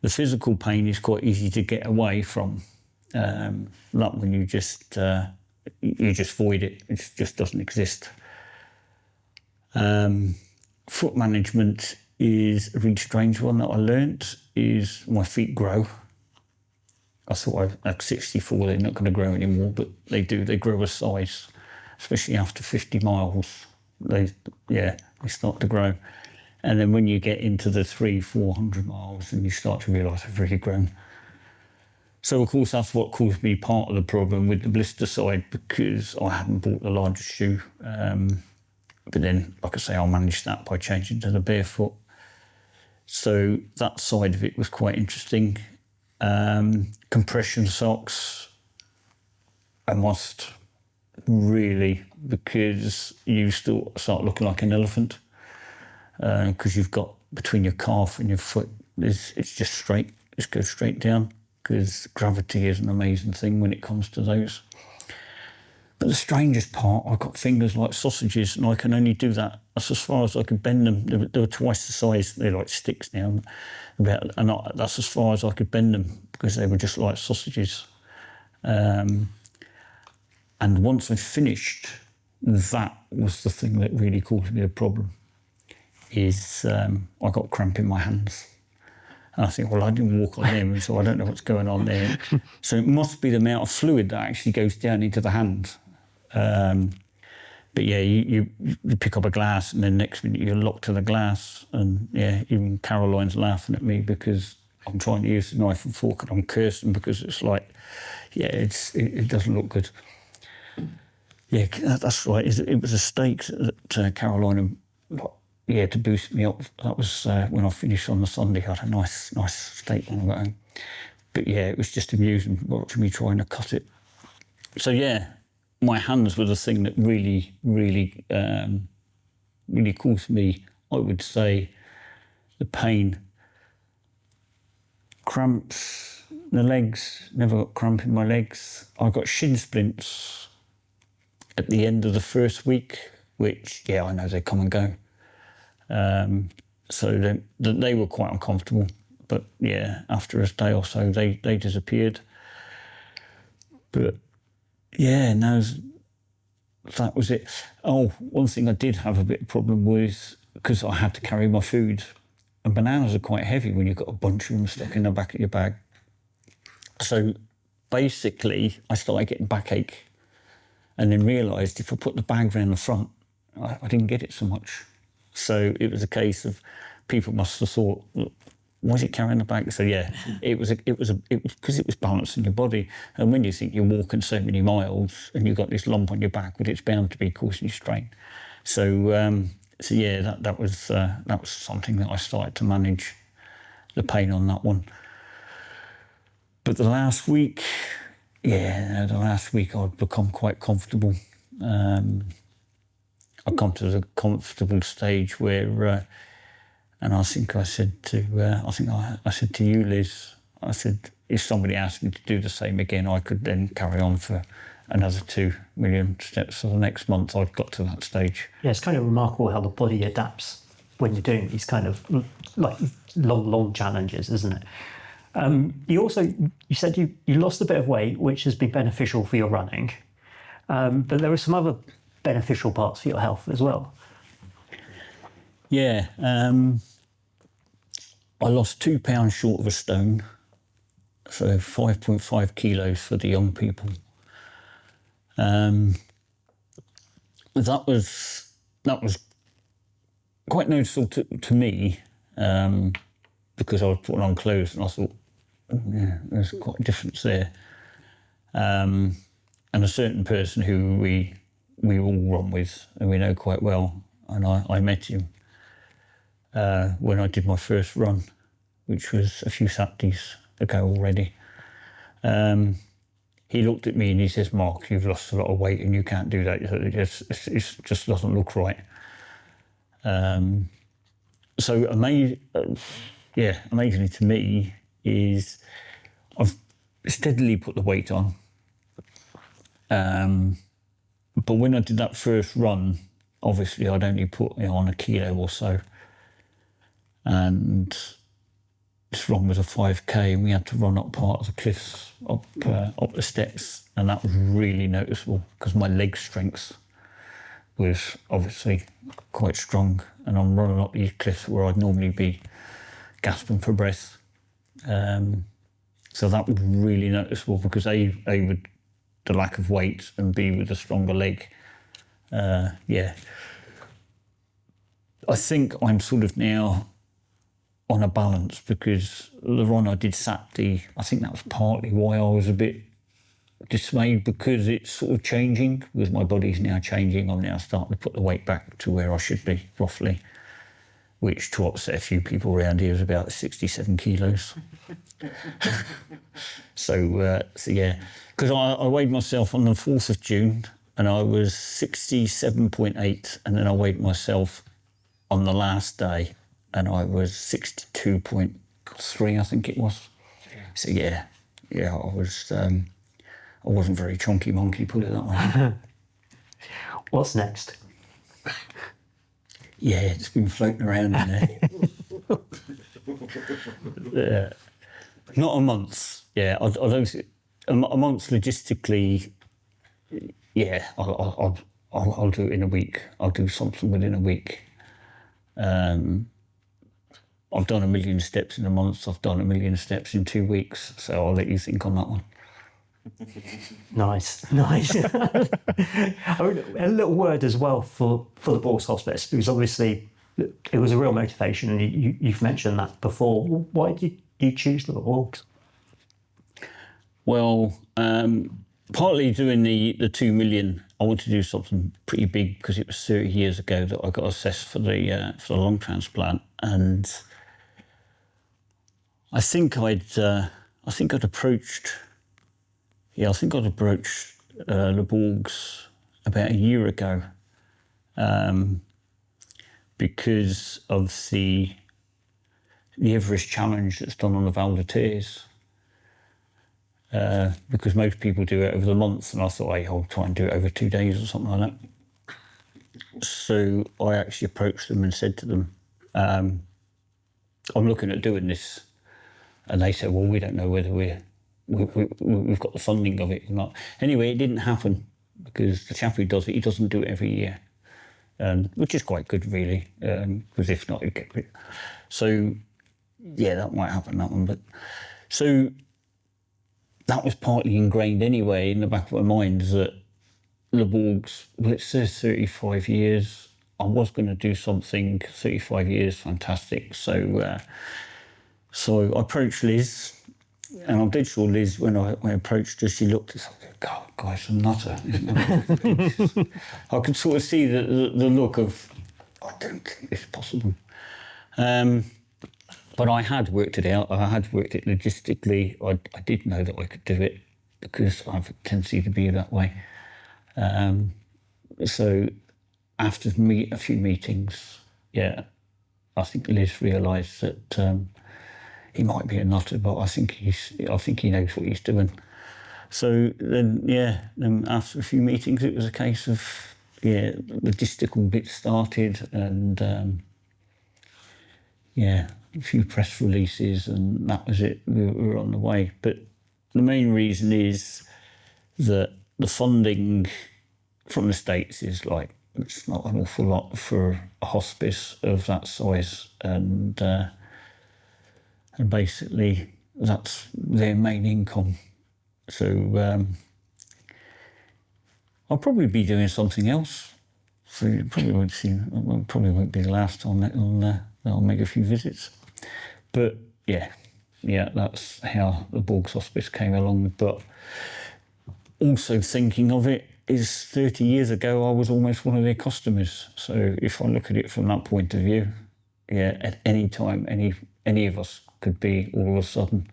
The physical pain is quite easy to get away from. Like when you just void it. It just doesn't exist. Foot management is a really strange one that I learnt, is my feet grow. I thought at 64 they're not going to grow anymore, but they do. They grow a size, especially after 50 miles. They start to grow. And then when you get into the 300-400 miles, and you start to realise I've really grown. So, of course, that's what caused me part of the problem with the blister side, because I hadn't bought the largest shoe. But then, like I say, I managed that by changing to the barefoot. So that side of it was quite interesting. Compression socks, I must really, because you still start looking like an elephant, because you've got between your calf and your foot, it's just straight, just goes straight down, because gravity is an amazing thing when it comes to those. But the strangest part, I've got fingers like sausages, and I can only do that. That's as far as I could bend them. They were twice the size. They're like sticks now. That's as far as I could bend them, because they were just like sausages. And once I finished, that was the thing that really caused me a problem, is I got cramp in my hands. And I think, well, I didn't walk on them, so I don't know what's going on there. So it must be the amount of fluid that actually goes down into the hand. But yeah, you pick up a glass, and then next minute you're locked to the glass. And yeah, even Caroline's laughing at me because I'm trying to use the knife and fork, and I'm cursing because it's like, yeah, it doesn't look good. Yeah, that's right. It was a steak that Caroline, to boost me up. That was when I finished on the Sunday. I had a nice steak when I got home. But yeah, it was just amusing watching me trying to cut it. So yeah, my hands were the thing that really caused me, I would say, the pain. Cramps in the legs, never got cramp in my legs. I got shin splints at the end of the first week, which, yeah, I know they come and go. So they were quite uncomfortable. But yeah, after a day or so, they disappeared. But yeah, no, that was it. Oh, one thing I did have a bit of problem with, because I had to carry my food, and bananas are quite heavy when you've got a bunch of them stuck in the back of your bag. So basically, I started getting backache, and then realised if I put the bag around the front, I didn't get it so much. So it was a case of people must have thought, why is it carrying the bag? So yeah, it was because it was balancing your body. And when you think you're walking so many miles and you've got this lump on your back, well, it's bound to be causing you strain. So yeah, that was something that I started to manage the pain on that one. But the last week I'd become quite comfortable. I'd come to the comfortable stage where. And I think I said to you, Liz, I said, if somebody asked me to do the same again, I could then carry on for another 2 million steps for the next month. I've got to that stage. Yeah, it's kind of remarkable how the body adapts when you're doing these kind of like long challenges, isn't it? You said you lost a bit of weight, which has been beneficial for your running, but there were some other beneficial parts for your health as well. Yeah, I lost 2 pounds short of a stone, so 5.5 kilos for the young people. That was quite noticeable to me, because I was putting on clothes and I thought, yeah, there's quite a difference there. And a certain person who we all run with and we know quite well, and I met him when I did my first run, which was a few Saturdays ago already. He looked at me and he says, "Mark, you've lost a lot of weight and you can't do that. It just doesn't look right." So amazingly to me is I've steadily put the weight on. But when I did that first run, obviously I'd only put on a kilo or so. And this run was a 5K, and we had to run up part of the cliffs, up the steps, and that was really noticeable because my leg strength was obviously quite strong, and I'm running up these cliffs where I'd normally be gasping for breath. So that was really noticeable because A with the lack of weight, and B with a stronger leg. I think I'm sort of now on a balance, because the run I did Saturday, I think that was partly why I was a bit dismayed, because it's sort of changing, because my body's now changing. I'm now starting to put the weight back to where I should be, roughly, which to upset a few people around here is about 67 kilos. So yeah, because I weighed myself on the 4th of June and I was 67.8, and then I weighed myself on the last day and I was 62.3, I think it was. So yeah, I wasn't very chunky monkey, put it that way. What's next? Yeah, it's been floating around in there. Not a month. Yeah, I don't think a month logistically. Yeah, I'll do it in a week. I'll do something within a week. I've done 1 million steps in a month. I've done 1 million steps in 2 weeks. So I'll let you think on that one. Nice. A little word as well for the Bourgs Hospice, because obviously it was a real motivation, and you've mentioned that before. Why did you choose the Bourgs? Well, partly doing the 2 million, I wanted to do something pretty big, because it was 30 years ago that I got assessed for the lung transplant, and I think I'd approached the Bourgs about a year ago, because of the Everest challenge that's done on the Val de Terre. Because most people do it over the month, and I thought, hey, I'll try and do it over 2 days or something like that. So I actually approached them and said to them, I'm looking at doing this. And they said, well, we don't know whether we've got the funding of it or not. Anyway, it didn't happen, because the chap who does it, he doesn't do it every year, which is quite good, really, because if not, he'd get rid. So, yeah, that might happen, that one. But so that was partly ingrained anyway in the back of my mind, that the Bourgs, well, it says 35 years. I was going to do something, 35 years, fantastic. So I approached Liz, and I'm dead sure Liz, when I approached her, she looked at me, God, guy's a nutter. I could sort of see the look of, I don't think this is possible. But I had worked it out. I had worked it logistically. I did know that I could do it, because I have a tendency to be that way. So after a few meetings, yeah, I think Liz realised that he might be a nutter, but I think he knows what he's doing. So then, then after a few meetings, it was a case of, logistical bits started, and a few press releases, and that was it. We were on the way. But the main reason is that the funding from the States is it's not an awful lot for a hospice of that size, and basically that's their main income. So I'll probably be doing something else. So you probably won't see. It probably won't be the last time that I'll make a few visits. But yeah, that's how the Bourgs Hospice came along. But also thinking of it is 30 years ago, I was almost one of their customers. So if I look at it from that point of view, at any time, any of us could be all of a sudden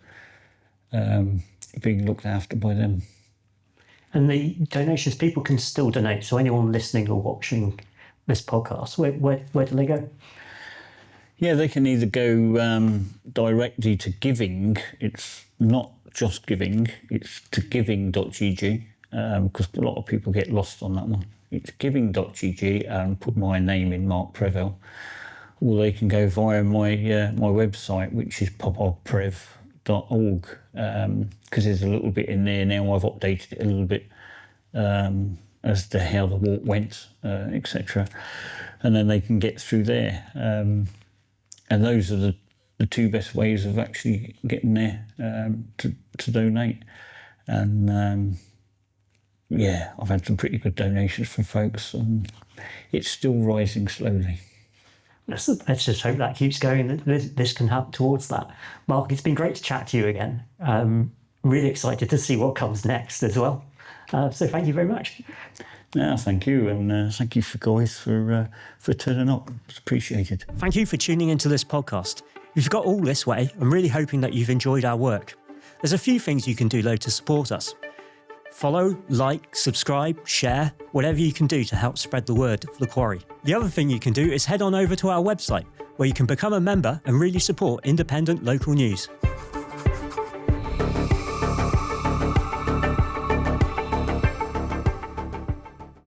being looked after by them. And the donations, people can still donate. So anyone listening or watching this podcast, where do they go? Yeah, they can either go directly to Giving. It's not just Giving, it's to giving.gg, because a lot of people get lost on that one. It's giving.gg, and put my name in, Mark Prevel. Or they can go via my website, which is popprev.org, because there's a little bit in there now. I've updated it a little bit as to how the walk went, etc. And then they can get through there. And those are the two best ways of actually getting there to donate. And I've had some pretty good donations from folks, and it's still rising slowly. Let's just hope that keeps going, that this can help towards that. Mark, it's been great to chat to you again. Really excited to see what comes next as well. So thank you very much. No, thank you, and thank you for guys for turning up. It's appreciated. Thank you for tuning into this podcast. If you've got all this way, I'm really hoping that you've enjoyed our work. There's a few things you can do though to support us. Follow, like, subscribe, share, whatever you can do to help spread the word of The Quarry. The other thing you can do is head on over to our website, where you can become a member and really support independent local news.